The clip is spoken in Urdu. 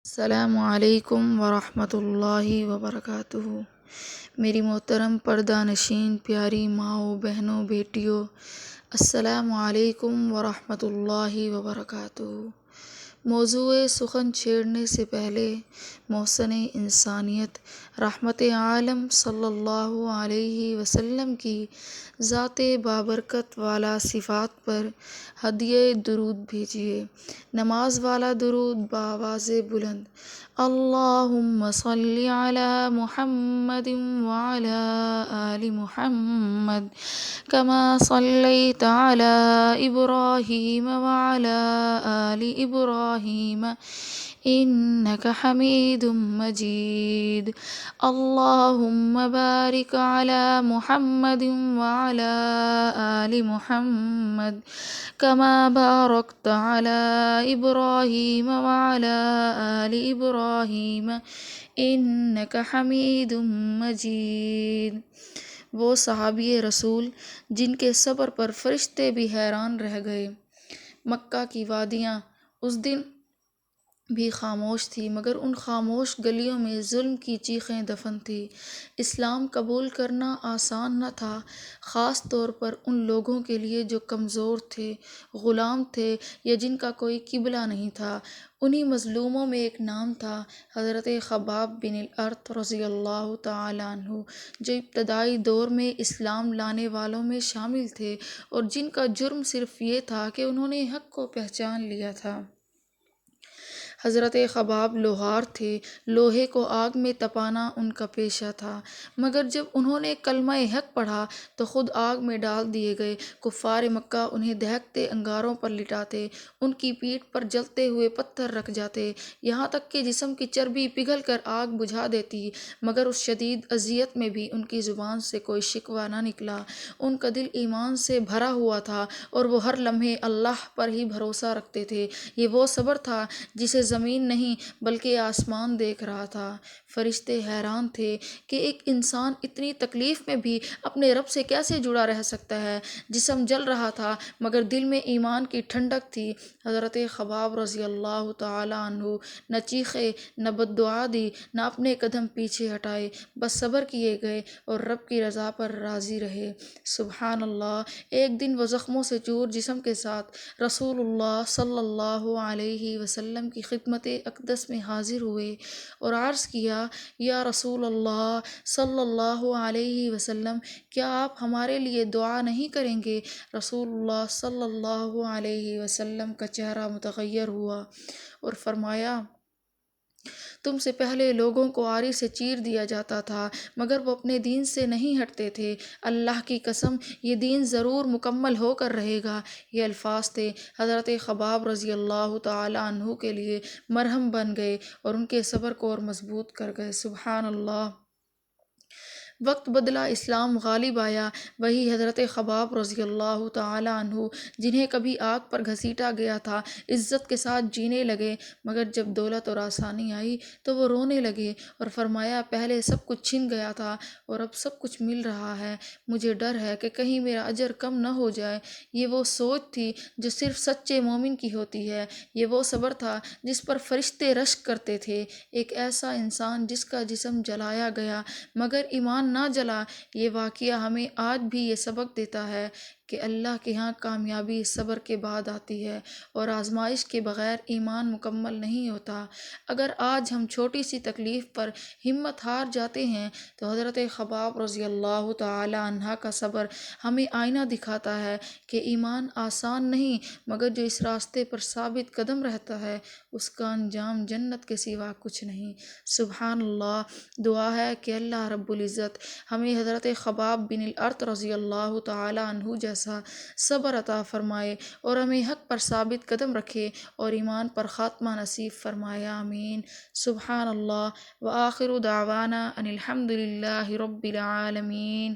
السلام علیکم ورحمۃ اللہ وبرکاتہ۔ میری محترم پردہ نشین پیاری ماؤں، بہنوں، بیٹیوں، السلام علیکم ورحمۃ اللہ وبرکاتہ۔ موضوع سخن چھیڑنے سے پہلے محسن انسانیت رحمت عالم صلی اللہ علیہ وسلم کی ذات بابرکت والا صفات پر ہدیہ درود بھیجیے۔ نماز والا درود بآواز بلند: اللہم صلی علی محمد وعلی آل محمد کما صلیت علی ابراہیم وعلی آل ابراہیم انک حمید مجید۔ اللہم بارک علی محمد وعلی آل محمد کما بارکت علی ابراہیم وعلی آل ابراہیم انک حمید مجید۔ وہ صحابی رسول جن کے صبر پر فرشتے بھی حیران رہ گئے۔ مکہ کی وادیاں اس دن بھی خاموش تھی، مگر ان خاموش گلیوں میں ظلم کی چیخیں دفن تھیں۔ اسلام قبول کرنا آسان نہ تھا، خاص طور پر ان لوگوں کے لیے جو کمزور تھے، غلام تھے یا جن کا کوئی قبلہ نہیں تھا۔ انہی مظلوموں میں ایک نام تھا، حضرت خباب بن الارت رضی اللہ تعالیٰ عنہ، جو ابتدائی دور میں اسلام لانے والوں میں شامل تھے اور جن کا جرم صرف یہ تھا کہ انہوں نے حق کو پہچان لیا تھا۔ حضرت خباب لوہار تھے، لوہے کو آگ میں تپانا ان کا پیشہ تھا، مگر جب انہوں نے کلمہ حق پڑھا تو خود آگ میں ڈال دیے گئے۔ کفار مکہ انہیں دہکتے انگاروں پر لٹاتے، ان کی پیٹھ پر جلتے ہوئے پتھر رکھ جاتے، یہاں تک کہ جسم کی چربی پگھل کر آگ بجھا دیتی، مگر اس شدید اذیت میں بھی ان کی زبان سے کوئی شکوہ نہ نکلا۔ ان کا دل ایمان سے بھرا ہوا تھا اور وہ ہر لمحے اللہ پر ہی بھروسہ رکھتے تھے۔ یہ وہ صبر تھا جسے زمین نہیں بلکہ آسمان دیکھ رہا تھا۔ فرشتے حیران تھے کہ ایک انسان اتنی تکلیف میں بھی اپنے رب سے کیسے جڑا رہ سکتا ہے۔ جسم جل رہا تھا مگر دل میں ایمان کی ٹھنڈک تھی۔ حضرت خباب رضی اللہ تعالیٰ عنہ نہ چیخے، نہ بد دعا دی، نہ اپنے قدم پیچھے ہٹائے، بس صبر کیے گئے اور رب کی رضا پر راضی رہے۔ سبحان اللہ۔ ایک دن وہ زخموں سے چور جسم کے ساتھ رسول اللہ صلی اللہ علیہ وسلم کی خدمت اقدس میں حاضر ہوئے اور عرض کیا: یا رسول اللہ صلی اللہ علیہ وسلم، کیا آپ ہمارے لیے دعا نہیں کریں گے؟ رسول اللہ صلی اللہ علیہ وسلم کا چہرہ متغیر ہوا اور فرمایا: تم سے پہلے لوگوں کو آری سے چیر دیا جاتا تھا مگر وہ اپنے دین سے نہیں ہٹتے تھے۔ اللہ کی قسم، یہ دین ضرور مکمل ہو کر رہے گا۔ یہ الفاظ تھے حضرت خباب رضی اللہ تعالیٰ عنہ کے لیے مرہم بن گئے اور ان کے صبر کو اور مضبوط کر گئے۔ سبحان اللہ۔ وقت بدلا، اسلام غالب آیا۔ وہی حضرت خباب رضی اللہ تعالیٰ عنہ جنہیں کبھی آگ پر گھسیٹا گیا تھا، عزت کے ساتھ جینے لگے، مگر جب دولت اور آسانی آئی تو وہ رونے لگے اور فرمایا: پہلے سب کچھ چھن گیا تھا اور اب سب کچھ مل رہا ہے، مجھے ڈر ہے کہ کہیں میرا اجر کم نہ ہو جائے۔ یہ وہ سوچ تھی جو صرف سچے مومن کی ہوتی ہے۔ یہ وہ صبر تھا جس پر فرشتے رشک کرتے تھے۔ ایک ایسا انسان جس کا جسم جلایا گیا مگر ایمان نہ جلا۔ یہ واقعہ ہمیں آج بھی یہ سبق دیتا ہے کہ اللہ کے ہاں کامیابی صبر کے بعد آتی ہے اور آزمائش کے بغیر ایمان مکمل نہیں ہوتا۔ اگر آج ہم چھوٹی سی تکلیف پر ہمت ہار جاتے ہیں تو حضرت خباب رضی اللہ تعالیٰ عنہ کا صبر ہمیں آئینہ دکھاتا ہے کہ ایمان آسان نہیں، مگر جو اس راستے پر ثابت قدم رہتا ہے اس کا انجام جنت کے سوا کچھ نہیں۔ سبحان اللہ۔ دعا ہے کہ اللہ رب العزت ہمیں حضرت خباب بن الارت رضی اللہ تعالیٰ عنہ جیسا صبر عطا فرمائے اور ہمیں حق پر ثابت قدم رکھے اور ایمان پر خاتمہ نصیب فرمائے، آمین۔ سبحان اللہ۔ وآخر دعوانا ان الحمد للہ رب العالمین۔